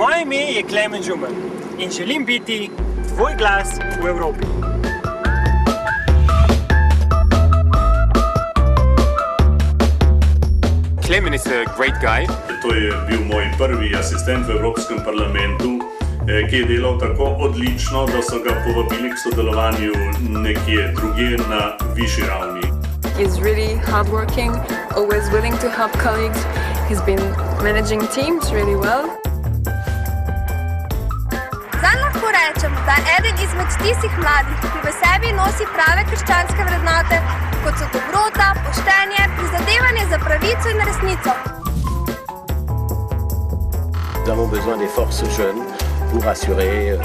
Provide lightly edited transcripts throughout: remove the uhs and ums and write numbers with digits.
Moje ime je Klemen Žumer in želim biti tvoj glas v Evropi. Klemen is a great guy. To je bil moj prvi asistent v Evropskem parlamentu, ki je delal tako odlično, da so ga povabili k sodelovanju nekje drugje na višji ravni. He's really hardworking, always willing to help colleagues. He's been managing teams really well. Zanj lahko rečem, da je eden izmed tistih mladih, ki v sebi nosi prave krščanske vrednote, kot so dobrota, poštenje, prizadevanje za pravico in resnico. Nous avons besoin des forces jeunes pour assurer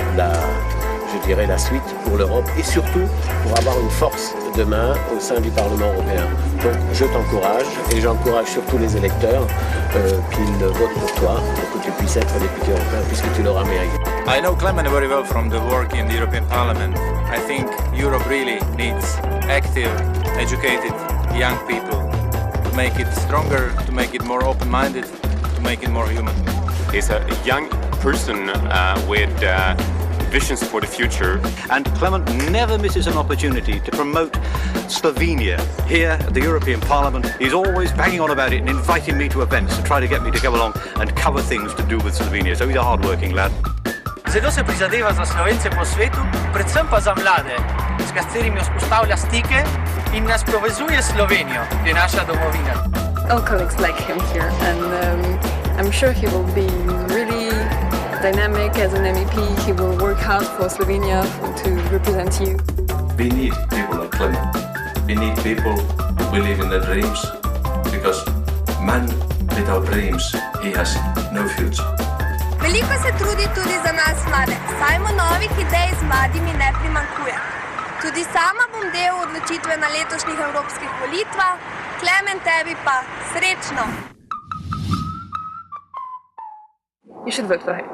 la suite pour l'Europe et surtout pour avoir une force demain au sein du Parlement européen. Donc je t'encourage et j'encourage surtout les électeurs qu'ils votent pour toi pour que tu puisses être député européen puisque tu l'auras mérité. I know Klemen very well from the work in the European Parliament. I think Europe really needs active, educated young people to make it stronger, to make it more open-minded, to make it more human. He's a young person with visions for the future. And Klemen never misses an opportunity to promote Slovenia here at the European Parliament. He's always banging on about it and inviting me to events to try to get me to come along and cover things to do with Slovenia. So he's a hard-working lad. Zelo se prizadeva za Slovence po svetu, predvsem pa za mlade, s katerimi vzpostavlja stike in nas povezuje s Slovenijo, ki je naša domovina. All colleagues like him here, and I'm sure he will be really dynamic as an MEP. He will work hard for Slovenia to represent you. We need people like Klemen. We need people who believe in their dreams, because man without dreams, he has no future. Veliko se trudi tudi za nas mlade, saj mu novih idej z mladimi ne primanjkuje. Tudi sama bom del odločitve na letošnjih evropskih volitvah, Klemen, tebi pa srečno! You should vote for him.